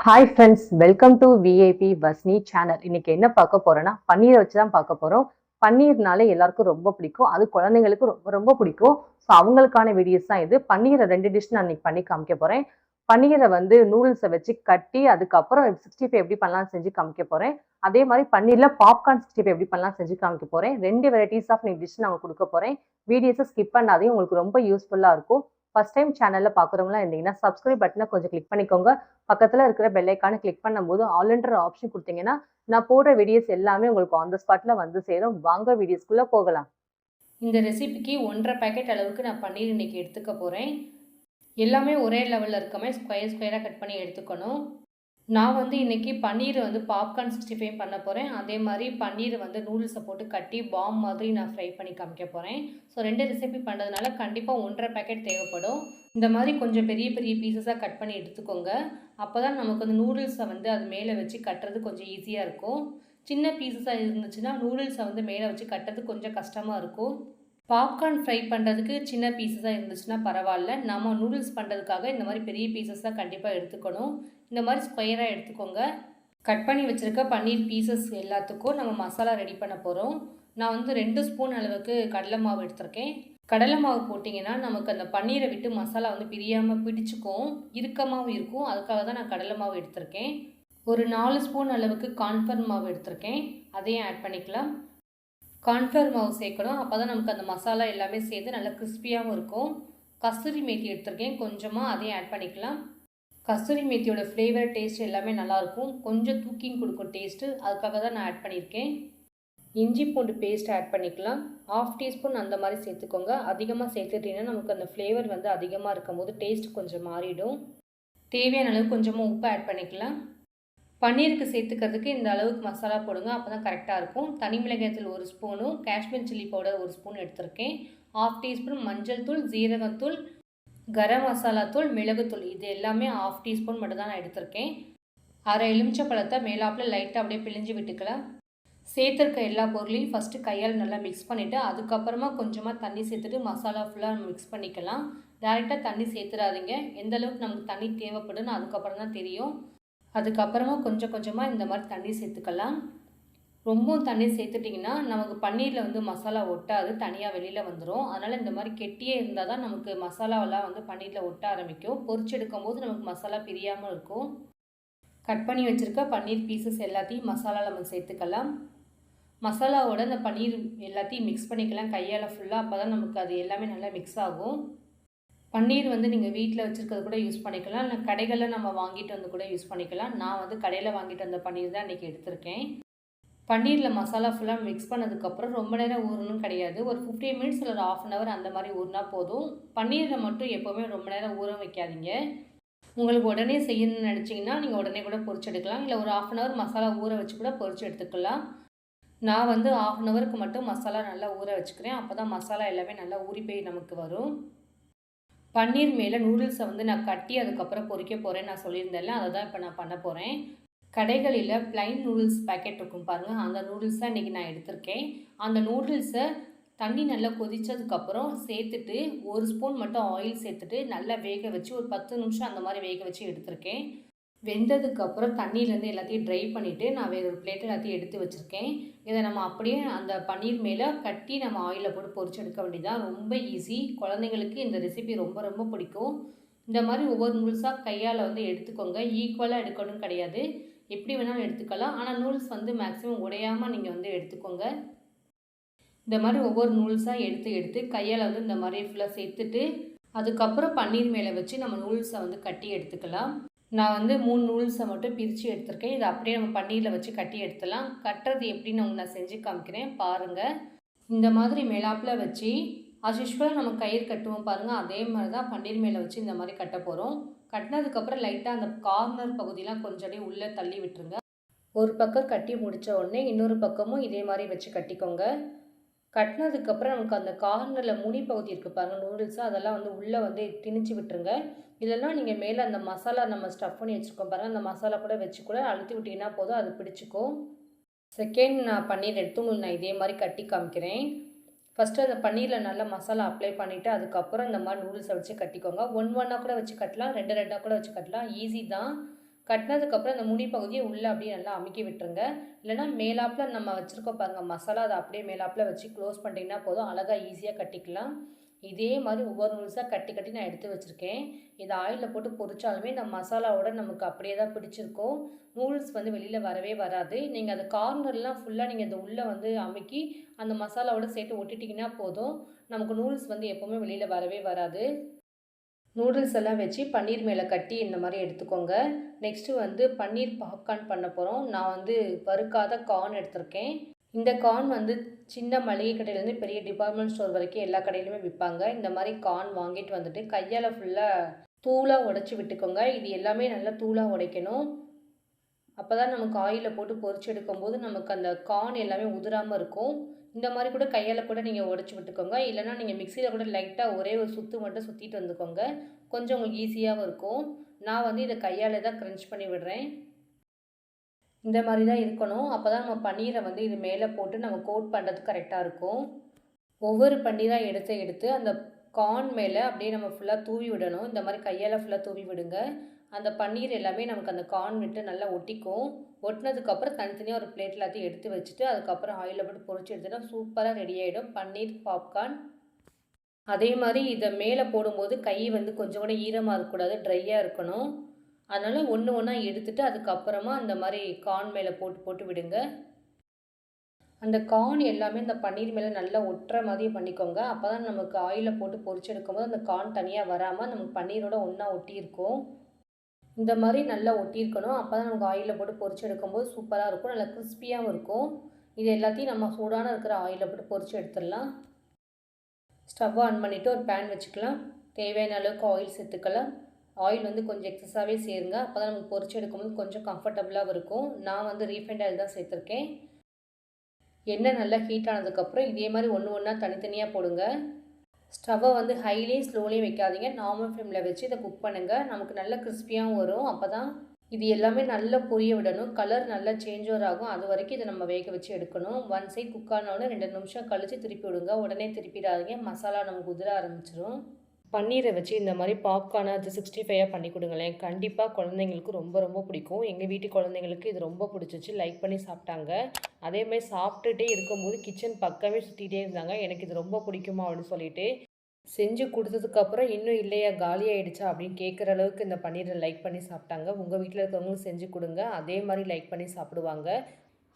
Hi friends, welcome to VIP Vasni channel. இன்னைக்கு என்ன பார்க்க போறோம்னா பன்னீரை வச்சு தான் பார்க்க போறோம். பன்னீர்னாலே எல்லாருக்கும் ரொம்ப பிடிக்கும், அது குழந்தைங்களுக்கு ரொம்ப ரொம்ப பிடிக்கும். ஸோ அவங்களுக்கான வீடியோஸ் தான் இது. பன்னீரை 2 டிஷ் நான் இன்னைக்கு பண்ணி காமிக்க போறேன். பன்னீரை வந்து நூடுல்ஸை வச்சு கட்டி அதுக்கப்புறம் 65 எப்படி பண்ணலாம் செஞ்சு காமிக்க போறேன். அதே மாதிரி பன்னீர்ல பாப்கார்ன் 65 எப்படி பண்ணலாம் செஞ்சு காமிக்க போறேன். 2 வெரைட்டிஸ் ஆஃப் டிஷ் நான் உங்களுக்கு கொடுக்க போறேன். வீடியோஸை ஸ்கிப் பண்ணாதே, உங்களுக்கு ரொம்ப யூஸ்ஃபுல்லா இருக்கும். ஃபர்ஸ்ட் டைம் சேனல்ல பாக்குறவங்களா இருந்தீங்கன்னா சப்ஸ்கிரைப் பட்டனை கொஞ்சம் கிளிக் பண்ணிக்கோங்க. பக்கத்துல இருக்கிற பெல் ஐக்கானை கிளிக் பண்ணும்போது ஆல்ன்ற ஆப்ஷன் கொடுத்தீங்கன்னா நான் போடுற வீடியோஸ் எல்லாமே உங்களுக்கு ஆன் த ஸ்பாட்ல வந்து சேரும். வாங்க வீடியோஸ்குள்ள போகலாம். இந்த ரெசிபிக்கு 1.5 பேக்கெட் அளவுக்கு நான் பன்னீர் இன்றைக்கி எடுத்துக்க போகிறேன். எல்லாமே ஒரே லெவலில் இருக்கமே ஸ்கொயராக கட் பண்ணி எடுத்துக்கணும். நான் வந்து இன்றைக்கி பன்னீரை வந்து பாப்கார்ன் 65 பண்ண போகிறேன். அதே மாதிரி பன்னீரை வந்து நூடுல்ஸை போட்டு கட்டி பாம் மாதிரி நான் ஃப்ரை பண்ணி காமிக்க போகிறேன். ஸோ 2 ரெசிபி பண்ணுறதுனால கண்டிப்பாக 1.5 பேக்கெட் தேவைப்படும். இந்த மாதிரி கொஞ்சம் பெரிய பெரிய பீசஸாக கட் பண்ணி எடுத்துக்கோங்க. அப்போ தான் நமக்கு வந்து நூடுல்ஸை வந்து அது மேலே வச்சு கட்டுறது கொஞ்சம் ஈஸியாக இருக்கும். சின்ன பீசஸாக இருந்துச்சுன்னா நூடுல்ஸை வந்து மேலே வச்சு கட்டுறது கொஞ்சம் கஷ்டமாக இருக்கும். பாப்கார்ன் ஃப்ரை பண்ணுறதுக்கு சின்ன பீசஸாக இருந்துச்சுன்னா பரவாயில்ல. நம்ம நூடுல்ஸ் பண்ணுறதுக்காக இந்த மாதிரி பெரிய பீசஸ் தான் கண்டிப்பாக எடுத்துக்கணும். இந்த மாதிரி ஸ்கொயராக எடுத்துக்கோங்க. கட் பண்ணி வச்சுருக்க பன்னீர் பீசஸ் எல்லாத்துக்கும் நம்ம மசாலா ரெடி பண்ண போகிறோம். நான் வந்து 2 ஸ்பூன் அளவுக்கு கடலை மாவு எடுத்திருக்கேன். கடலை மாவு போட்டிங்கன்னா நமக்கு அந்த பன்னீரை விட்டு மசாலா வந்து பிரியாமல் பிடிச்சிக்கும், இறுக்கமாகவும் இருக்கும். அதுக்காக தான் நான் கடலை மாவு எடுத்திருக்கேன். ஒரு 4 ஸ்பூன் அளவுக்கு கார்ன்ஃப்ளவர் மாவு எடுத்திருக்கேன், அதையும் ஆட் பண்ணிக்கலாம். கார்ன்ஃப்ளவர் மாவு சேர்க்கணும், அப்போ தான் நமக்கு அந்த மசாலா எல்லாமே சேர்த்து நல்லா கிறிஸ்பியாகவும் இருக்கும். கஸ்தூரி மேத்தி எடுத்திருக்கேன் கொஞ்சமாக, அதையும் ஆட் பண்ணிக்கலாம். கஸ்தூரி மேத்தியோட ஃப்ளேவர் டேஸ்ட் எல்லாமே நல்லாயிருக்கும், கொஞ்சம் தூக்கிங் கொடுக்கும் டேஸ்ட்டு, அதுக்காக தான் நான் ஆட் பண்ணியிருக்கேன். இஞ்சி பூண்டு பேஸ்ட் ஆட் பண்ணிக்கலாம். 1/2 டீஸ்பூன் அந்த மாதிரி சேர்த்துக்கோங்க. அதிகமாக சேர்த்துட்டிங்கன்னா நமக்கு அந்த ஃப்ளேவர் வந்து அதிகமாக இருக்கும் போது டேஸ்ட் கொஞ்சம் மாறிடும். தேவையான அளவு கொஞ்சமாக உப்பு ஆட் பண்ணிக்கலாம். பன்னீருக்கு சேர்த்துக்கிறதுக்கு இந்த அளவுக்கு மசாலா போடுங்க, அப்போ தான் கரெக்டாக இருக்கும். தனி மிளகாய்த்தூள் 1 ஸ்பூனும் காஷ்மீர் சில்லி பவுடர் 1 ஸ்பூன் எடுத்திருக்கேன். 1/2 டீஸ்பூன் மஞ்சள் தூள், ஜீரகத்தூள், கரம் மசாலா தூள், மிளகுத்தூள், இது எல்லாமே 1/2 டீஸ்பூன் மட்டும் தான் நான் எடுத்திருக்கேன். அரை எலுமிச்சை பழத்தை மேலாப்பில் லைட்டாக அப்படியே பிழிஞ்சு விட்டுக்கலாம். சேர்த்துருக்க எல்லா பொருளையும் ஃபஸ்ட்டு கையால் நல்லா மிக்ஸ் பண்ணிவிட்டு அதுக்கப்புறமா கொஞ்சமாக தண்ணி சேர்த்துட்டு மசாலா ஃபுல்லாக மிக்ஸ் பண்ணிக்கலாம். டேரெக்டாக தண்ணி சேர்த்துடாதீங்க. எந்த அளவுக்கு நமக்கு தண்ணி தேவைப்படுன்னு அதுக்கப்புறம் தான் தெரியும். அதுக்கப்புறமா கொஞ்சம் கொஞ்சமாக இந்த மாதிரி தண்ணி சேர்த்துக்கலாம். ரொம்பவும் தண்ணி சேர்த்துட்டிங்கன்னா நமக்கு பன்னீரில் வந்து மசாலா ஒட்டாது, தனியாக வெளியில் வந்துடும். அதனால் இந்த மாதிரி கெட்டியே இருந்தால் தான் நமக்கு மசாலாவெல்லாம் வந்து பன்னீரில் ஒட்ட ஆரம்பிக்கும். பொரிச்செடுக்கும் போது நமக்கு மசாலா பிரியாமல் இருக்கும். கட் பண்ணி வச்சுருக்க பன்னீர் பீசஸ் எல்லாத்தையும் மசாலாவில் நம்ம சேர்த்துக்கலாம். மசாலாவோட இந்த பன்னீர் எல்லாத்தையும் மிக்ஸ் பண்ணிக்கலாம் கையால் ஃபுல்லாக, அப்போ தான் நமக்கு அது எல்லாமே நல்லா மிக்ஸ் ஆகும். பன்னீர் வந்து நீங்கள் வீட்டில் வச்சுருக்கிறது கூட யூஸ் பண்ணிக்கலாம், இல்லை கடைகளில் நம்ம வாங்கிட்டு வந்து கூட யூஸ் பண்ணிக்கலாம். நான் வந்து கடையில் வாங்கிட்டு வந்த பன்னீர் தான் இன்றைக்கி எடுத்திருக்கேன். பன்னீரில் மசாலா ஃபுல்லாக மிக்ஸ் பண்ணதுக்கப்புறம் ரொம்ப நேரம் ஊறணும் கிடையாது, ஒரு 15 மினிட்ஸ் இல்லை ஒரு 1/2 hour அந்த மாதிரி ஊறினா போதும். பன்னீரை மட்டும் எப்போவுமே ரொம்ப நேரம் ஊற வைக்காதீங்க. உங்களுக்கு உடனே செய்யணும்னு நினச்சிங்கன்னா நீங்கள் உடனே கூட பொரிச்சு எடுக்கலாம், இல்லை ஒரு 1/2 hour மசாலா ஊற வச்சு கூட பொரிச்சு எடுத்துக்கலாம். நான் வந்து 1/2 hourக்கு மட்டும் மசாலா நல்லா ஊற வச்சுக்கிறேன், அப்போ தான் மசாலா எல்லாமே நல்லா ஊறி போய் நமக்கு வரும். பன்னீர் மேலே நூடுல்ஸை வந்து நான் கட்டி அதுக்கப்புறம் பொரிக்க போகிறேன் நான் சொல்லியிருந்தேன்ல, அதை தான் இப்போ நான் பண்ண போகிறேன். கடைகளில் ப்ளைன் நூடுல்ஸ் பேக்கெட் இருக்கும் பாருங்கள், அந்த நூடுல்ஸ் தான் இன்றைக்கி நான் எடுத்திருக்கேன். அந்த நூடுல்ஸை தண்ணி நல்லா கொதித்ததுக்கப்புறம் சேர்த்துட்டு 1 ஸ்பூன் மட்டும் ஆயில் சேர்த்துட்டு நல்லா வேக வச்சு ஒரு 10 நிமிஷம் அந்த மாதிரி வேக வச்சு எடுத்திருக்கேன். வெந்ததுக்கப்புறம் தண்ணியிலேருந்து எல்லாத்தையும் ட்ரை பண்ணிவிட்டு நான் வேறு ஒரு பிளேட்டில் எல்லாத்தையும் எடுத்து வச்சுருக்கேன். இதை நம்ம அப்படியே அந்த பன்னீர் மேலே கட்டி நம்ம ஆயிலில் போட்டு பொரிச்சு எடுக்க வேண்டியதான். ரொம்ப ஈஸி. குழந்தைங்களுக்கு இந்த ரெசிபி ரொம்ப ரொம்ப பிடிக்கும். இந்த மாதிரி ஒவ்வொரு நூல்ஸாக கையால் வந்து எடுத்துக்கோங்க. ஈக்குவலாக எடுக்கணும்னு கிடையாது, எப்படி வேணாலும் எடுத்துக்கலாம். ஆனால் நூல்ஸ் வந்து மேக்ஸிமம் உடையாமல் நீங்கள் வந்து எடுத்துக்கோங்க. இந்த மாதிரி ஒவ்வொரு நூல்ஸாக எடுத்து எடுத்து கையால் வந்து இந்த மாதிரி ஃபுல்லாக சேர்த்துட்டு அதுக்கப்புறம் பன்னீர் மேலே வச்சு நம்ம நூல்ஸை வந்து கட்டி எடுத்துக்கலாம். நான் வந்து 3 நூல்ஸை மட்டும் பிரித்து எடுத்திருக்கேன். இதை அப்படியே நம்ம பன்னீரில் வச்சு கட்டி எடுத்துலாம். கட்டுறது எப்படின்னு உங்களுக்கு நான் செஞ்சு காமிக்கிறேன் பாருங்கள். இந்த மாதிரி மேலாப்பில் வச்சு அஸ் யூஷுவல் நம்ம கயிறு கட்டுவோம் பாருங்கள், அதே மாதிரி தான் பன்னீர் மேலே வச்சு இந்த மாதிரி கட்ட போகிறோம். கட்டினதுக்கப்புறம் லைட்டாக அந்த கார்னர் பகுதியெலாம் கொஞ்சம் அப்படியே உள்ளே தள்ளி விட்டுருங்க. ஒரு பக்கம் கட்டி முடித்த உடனே இன்னொரு பக்கமும் இதே மாதிரி வச்சு கட்டிக்கோங்க. கட்டினதுக்கப்புறம் நமக்கு அந்த கார்னரில் முனி பகுதி இருக்குது பாருங்கள் நூடுல்ஸு, அதெல்லாம் வந்து உள்ளே வந்து திணிச்சு விட்டுருங்க. இல்லைனா நீங்கள் மேலே அந்த மசாலா நம்ம ஸ்டஃப் பண்ணி வச்சுருக்கோம் பாருங்கள், அந்த மசாலா கூட வச்சு கூட அழுத்தி விட்டிங்கன்னா போதும், அது பிடிச்சிக்கும். செகண்ட் நான் பன்னீர் எடுத்து உங்களுக்கு நான் இதே மாதிரி கட்டி காமிக்கிறேன். ஃபஸ்ட்டு அந்த பன்னீரில் நல்லா மசாலா அப்ளை பண்ணிவிட்டு அதுக்கப்புறம் இந்த மாதிரி நூடுல்ஸை வச்சு கட்டிக்கோங்க. 1 1 கூட வச்சு கட்டலாம், 2 2 கூட வச்சு கட்டலாம், ஈஸி தான். கட்டினதுக்கப்புறம் அந்த முடி பகுதியை உள்ளே அப்படியே நல்லா அமுக்கி விட்டுருங்க. இல்லைனா மேலாப்பில் நம்ம வச்சுருக்கோம் பாருங்கள் மசாலா, அதை அப்படியே மேலாப்பில் வச்சு க்ளோஸ் பண்ணிட்டீங்கன்னா போதும், அழகாக ஈஸியாக கட்டிக்கலாம். இதே மாதிரி ஒவ்வொரு நூல்ஸாக கட்டி கட்டி நான் எடுத்து வச்சுருக்கேன். இதை ஆயிலில் போட்டு பொரிச்சாலுமே இந்த மசாலாவோட நமக்கு அப்படியே தான் பிடிச்சிருக்கும். நூடுல்ஸ் வந்து வெளியில் வரவே வராது. நீங்கள் அந்த கார்னர்லாம் ஃபுல்லாக நீங்கள் இந்த உள்ளே வந்து அமுக்கி அந்த மசாலாவோட சேர்த்து ஒட்டிட்டிங்கன்னா போதும், நமக்கு நூடுல்ஸ் வந்து எப்போவுமே வெளியில் வரவே வராது. நூடுல்ஸ் எல்லாம் வச்சு பன்னீர் மேலே கட்டி இந்த மாதிரி எடுத்துக்கோங்க. நெக்ஸ்ட்டு வந்து பன்னீர் பாப்கார்ன் பண்ண போகிறோம். நான் வந்து வறுக்காத கார்ன் எடுத்திருக்கேன். இந்த கார்ன் வந்து சின்ன மளிகை கடையிலேருந்து பெரிய டிபார்ட்மெண்ட் ஸ்டோர் வரைக்கும் எல்லா கடையிலுமே விற்பாங்க. இந்த மாதிரி கார்ன் வாங்கிட்டு வந்துட்டு கையால் ஃபுல்லாக தூளாக உடைச்சி விட்டுக்கோங்க. இது எல்லாமே நல்லா தூளாக உடைக்கணும். அப்போ தான் நமக்கு ஆயிலில் போட்டு பொரிச்சு எடுக்கும்போது நமக்கு அந்த கார்ன் எல்லாமே உதிராமல் இருக்கும். இந்த மாதிரி கூட கையால் கூட நீங்கள் உடச்சி விட்டுக்கோங்க. இல்லைனா நீங்கள் மிக்சியில் கூட லைட்டாக ஒரே ஒரு சுற்று மட்டும் சுற்றிட்டு வந்துக்கோங்க. கொஞ்சம் உங்களுக்கு ஈஸியாகவும் இருக்கும். நான் வந்து இதை கையால் தான் க்ரன்ச் பண்ணி விடுறேன். இந்த மாதிரி தான் இருக்கணும். அப்போ தான் நம்ம பன்னீரை வந்து இது மேலே போட்டு நம்ம கோட் பண்ணுறதுக்கு கரெக்டாக இருக்கும். ஒவ்வொரு பன்னீராக எடுத்து அந்த கார்ன் மேலே அப்படியே நம்ம ஃபுல்லாக தூவி விடணும். இந்த மாதிரி கையால் ஃபுல்லாக தூவி விடுங்க. அந்த பன்னீர் எல்லாமே நமக்கு அந்த கார்ன் விட்டு நல்லா ஒட்டிக்கும். ஒட்டினதுக்கப்புறம் தனித்தனியாக ஒரு பிளேட் எல்லாத்தையும் எடுத்து வச்சுட்டு அதுக்கப்புறம் ஆயிலில் போட்டு பொரிச்சு எடுத்துட்டா சூப்பராக ரெடி ஆகிடும் பன்னீர் பாப்கார்ன். அதே மாதிரி இதை மேலே போடும்போது கை வந்து கொஞ்சம் கூட ஈரமாக இருக்கக்கூடாது, ட்ரையாக இருக்கணும். அதனால் ஒன்று ஒன்றா எடுத்துகிட்டு அதுக்கப்புறமா அந்த மாதிரி கார்ன் மேலே போட்டு விடுங்க. அந்த கார்ன் எல்லாமே இந்த பன்னீர் மேலே நல்லா ஒட்டுற மாதிரி பண்ணிக்கோங்க. அப்போ தான் நமக்கு ஆயிலில் போட்டு பொரிச்சு எடுக்கும்போது அந்த கார்ன் தனியாக வராமல் நமக்கு பன்னீரோட ஒன்றா ஒட்டியிருக்கும். இந்த மாதிரி நல்லா ஒட்டியிருக்கணும். அப்போ தான் நமக்கு ஆயிலில் போட்டு பொரிச்சு எடுக்கும்போது சூப்பராக இருக்கும், நல்லா கிறிஸ்பியாகவும் இருக்கும். இது எல்லாத்தையும் நம்ம சூடான இருக்கிற ஆயிலில் போட்டு பொரிச்சு எடுத்துடலாம். ஸ்டவ்வை ஆன் பண்ணிவிட்டு ஒரு பேன் வச்சுக்கலாம். தேவையான அளவுக்கு ஆயில் சேர்த்துக்கலாம். ஆயில் வந்து கொஞ்சம் எக்ஸஸாகவே சேருங்க. அப்போ தான் நமக்கு பொரிச்சு எடுக்கும்போது கொஞ்சம் கம்ஃபர்டபுளாகவும் இருக்கும். நான் வந்து ரீஃபைண்ட் ஆயில் தான் சேர்த்துருக்கேன். எண்ணெய் நல்லா ஹீட் ஆனதுக்கப்புறம் இதே மாதிரி ஒன்று ஒன்றா தனித்தனியாக போடுங்க. ஸ்டவ்வை வந்து ஹைலேயும் ஸ்லோலேயும் வைக்காதீங்க, நார்மல் ஃப்ளேமில் வச்சு இதை குக் பண்ணுங்கள். நமக்கு நல்ல கிறிஸ்பியாகவும் வரும். அப்போ தான் இது எல்லாமே நல்லா பொரிய விடணும். கலர் நல்லா சேஞ்ச் ஓவர் ஆகும். அது வரைக்கும் இதை நம்ம வேக வச்சு எடுக்கணும். ஒன் சைட் குக் ஆனோடனே 2 நிமிஷம் கழித்து திருப்பி விடுங்க. உடனே திருப்பிடாதீங்க, மசாலா நமக்கு உதிர ஆரம்பிச்சிடும். பன்னீரை வச்சு இந்த மாதிரி பாப்கார்னை அது 65 பண்ணி கொடுங்களேன். கண்டிப்பாக குழந்தைங்களுக்கு ரொம்ப ரொம்ப பிடிக்கும். எங்கள் வீட்டு குழந்தைங்களுக்கு இது ரொம்ப பிடிச்சிச்சு, லைக் பண்ணி சாப்பிட்டாங்க. அதேமாதிரி சாப்பிட்டுட்டே இருக்கும்போது கிச்சன் பக்கமே சுற்றிட்டே இருந்தாங்க, எனக்கு இது ரொம்ப பிடிக்குமா அப்படின்னு சொல்லிட்டு. செஞ்சு கொடுத்ததுக்கப்புறம் இன்னும் இல்லையா காலி ஆகிடுச்சா அப்படின்னு கேட்குற அளவுக்கு இந்த பன்னீரை லைக் பண்ணி சாப்பிட்டாங்க. உங்கள் வீட்டில் இருக்கிறவங்களும் செஞ்சு கொடுங்க, அதே மாதிரி லைக் பண்ணி சாப்பிடுவாங்க.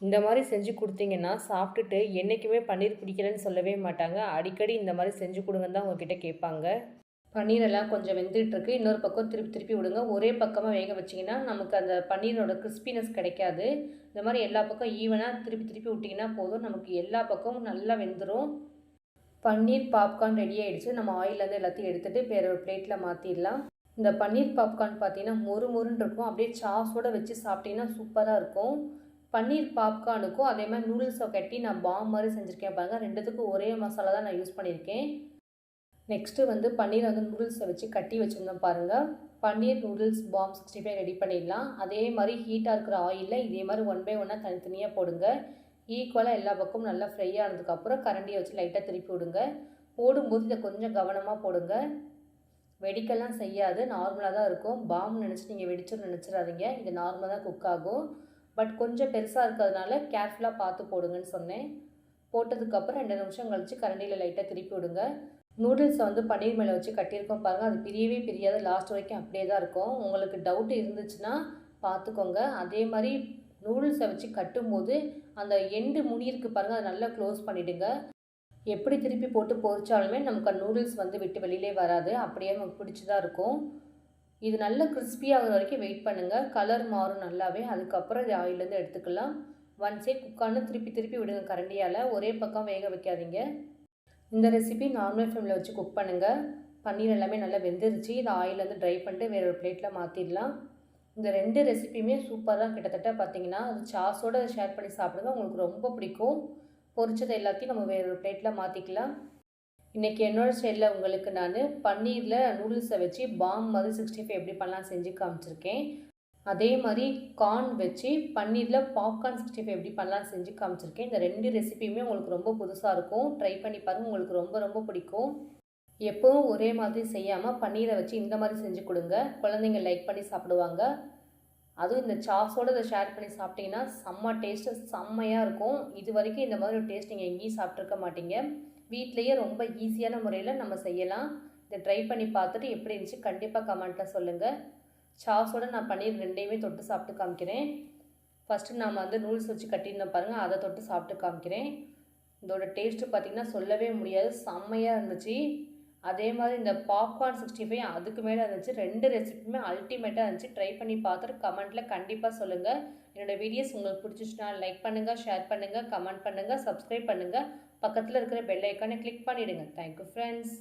இந்த மாதிரி செஞ்சு கொடுத்தீங்கன்னா சாப்பிட்டுட்டு என்றைக்குமே பன்னீர் பிடிக்கலன்னு சொல்லவே மாட்டாங்க. அடிக்கடி இந்த மாதிரி செஞ்சு கொடுங்கன்னு தான் உங்ககிட்ட கேட்பாங்க. பன்னீரெல்லாம் கொஞ்சம் வெந்துட்டுருக்கு. இன்னொரு பக்கம் திருப்பி விடுங்க. ஒரே பக்கமாக வேக வச்சிங்கன்னா நமக்கு அந்த பன்னீரோட கிறிஸ்பினஸ் கிடைக்காது. இந்த மாதிரி எல்லா பக்கம் ஈவனாக திருப்பி விட்டிங்கன்னா போதும், நமக்கு எல்லா பக்கமும் நல்லா வெந்துடும். பன்னீர் பாப்கார்ன் ரெடி ஆகிடுச்சு. நம்ம ஆயிலேருந்து எல்லாத்தையும் எடுத்துகிட்டு வேறு ஒரு பிளேட்டில் மாற்றிடலாம். இந்த பன்னீர் பாப்கார்ன் பார்த்தீங்கன்னா மொறுன்னு இருக்கும். அப்படியே சாஸோடு வச்சு சாப்பிட்டிங்கன்னா சூப்பராக இருக்கும். பன்னீர் பாப்கார்னுக்கும் அதே மாதிரி நூடுல்ஸை கட்டி நான் பாம் மாதிரி செஞ்சுருக்கேன் பாருங்கள். ரெண்டுத்துக்கும் ஒரே மசாலா தான் நான் யூஸ் பண்ணியிருக்கேன். நெக்ஸ்ட்டு வந்து பன்னீர் வந்து நூடுல்ஸை வச்சு கட்டி வச்சுருந்தோம் பாருங்கள். பன்னீர் நூடுல்ஸ் பாம் 65 ரெடி பண்ணிடலாம். அதே மாதிரி ஹீட்டாக இருக்கிற ஆயிலில் இதே மாதிரி 1 by 1 தனித்தனியாக போடுங்க. ஈக்குவலாக எல்லா பக்கமும் நல்லா ஃப்ரை ஆனதுக்கப்புறம் கரண்டியை வச்சு லைட்டாக திருப்பி விடுங்க. போடும்போது இதை கொஞ்சம் கவனமாக போடுங்க. வெடிக்கெல்லாம் செய்யாது, நார்மலாக தான் இருக்கும். பாம் நினச்சி நீங்கள் வெடிச்சுன்னு நினச்சிடாதீங்க. இது நார்மலாக தான் குக் ஆகும். பட் கொஞ்சம் பெருசாக இருக்கிறதுனால கேர்ஃபுல்லாக பார்த்து போடுங்கன்னு சொன்னேன். போட்டதுக்கப்புறம் 2 நிமிஷம் கழித்து கரண்டியில் லைட்டாக திருப்பி விடுங்க. நூடுல்ஸை வந்து பன்னீர் மேலே வச்சு கட்டியிருக்கோம் பாருங்கள். அது பிரியவே பிரியாது, லாஸ்ட் வரைக்கும் அப்படியே தான் இருக்கும். உங்களுக்கு டவுட் இருந்துச்சுன்னா பார்த்துக்கோங்க. அதே மாதிரி நூடுல்ஸை வச்சு கட்டும்போது அந்த எண்டு முனியிருக்கு பாருங்கள், அதை நல்லா க்ளோஸ் பண்ணிவிடுங்க. எப்படி திருப்பி போட்டு பொரிச்சாலுமே நமக்கு அந்த நூடுல்ஸ் வந்து விட்டு வெளியிலே வராது, அப்படியே நமக்கு பிடிச்சி தான் இருக்கும். இது நல்லா கிறிஸ்பியாகிற வரைக்கும் வெயிட் பண்ணுங்கள். கலர் மாறும் நல்லாவே. அதுக்கப்புறம் இது ஆயிலேருந்து எடுத்துக்கலாம். ஒன் சைட் குக்கானு திருப்பி விடுங்க கரண்டியால். ஒரே பக்கம் வேக வைக்காதீங்க. இந்த ரெசிபி நார்மல் ஃப்ளேமில் வச்சு குக் பண்ணுங்கள். பன்னீர் எல்லாமே நல்லா வெந்துருச்சு. இதை ஆயிலேருந்து ட்ரை பண்ணிட்டு வேறு ஒரு பிளேட்டில் மாற்றிடலாம். இந்த 2 ரெசிபியுமே சூப்பராக கிட்டத்தட்ட பார்த்தீங்கன்னா அது சாஸோடு ஷேர் பண்ணி சாப்பிடுங்க, உங்களுக்கு ரொம்ப பிடிக்கும். பொரிச்சதை எல்லாத்தையும் நம்ம வேறு ஒரு பிளேட்டில் மாற்றிக்கலாம். இன்றைக்கி என்னோடய ஸ்டைலில் உங்களுக்கு நான் பன்னீரில் நூடுல்ஸை வச்சு பாம் மாதிரி 65 எப்படி பண்ணலாம் செஞ்சு காமிச்சிருக்கேன். அதே மாதிரி கார்ன் வச்சு பன்னீரில் பாப்கார்ன் 65 எப்படி பண்ணலாம் செஞ்சு காமிச்சிருக்கேன். இந்த 2 ரெசிபியுமே உங்களுக்கு ரொம்ப புதுசாக இருக்கும். ட்ரை பண்ணி பாருங்கள், உங்களுக்கு ரொம்ப ரொம்ப பிடிக்கும். எப்போவும் ஒரே மாதிரி செய்யாமல் பன்னீரை வச்சு இந்த மாதிரி செஞ்சு கொடுங்க, குழந்தைங்க லைக் பண்ணி சாப்பிடுவாங்க. அதுவும் இந்த சாஸோடு இதை ஷேர் பண்ணி சாப்பிட்டிங்கன்னா செம்ம டேஸ்ட்டு செம்மையாக இருக்கும். இது வரைக்கும் இந்த மாதிரி ஒரு டேஸ்ட் நீங்கள் எங்கேயும் சாப்பிட்ருக்க மாட்டீங்க. வீட்லேயே ரொம்ப ஈஸியான முறையில் நம்ம செய்யலாம். இதை ட்ரை பண்ணி பார்த்துட்டு எப்படி இருந்துச்சு கண்டிப்பாக கமெண்ட்டில் சொல்லுங்கள். சாஸோடு நான் பன்னீர் ரெண்டையுமே தொட்டு சாப்பிட்டு காமிக்கிறேன். ஃபஸ்ட்டு நான் வந்து நூல்ஸ் வச்சு கட்டியிருந்தேன் பாருங்கள், அதை தொட்டு சாப்பிட்டு காமிக்கிறேன். இதோட டேஸ்ட்டு பார்த்திங்கன்னா சொல்லவே முடியாது, செம்மையாக இருந்துச்சு. அதே மாதிரி இந்த பாப்கார்ன் 65 அதுக்கு மேலே இருந்துச்சு. 2 ரெசிபியுமே அல்டிமேட்டாக இருந்துச்சு. ட்ரை பண்ணி பார்த்துட்டு கமெண்ட்டில் கண்டிப்பாக சொல்லுங்கள். என்னோடய வீடியோஸ் உங்களுக்கு பிடிச்சிச்சுன்னா லைக் பண்ணுங்கள், ஷேர் பண்ணுங்கள், கமெண்ட் பண்ணுங்கள், சப்ஸ்கிரைப் பண்ணுங்கள். பக்கத்தில் இருக்கிற பெல் ஐக்கானை கிளிக் பண்ணிவிடுங்க. Thank you friends.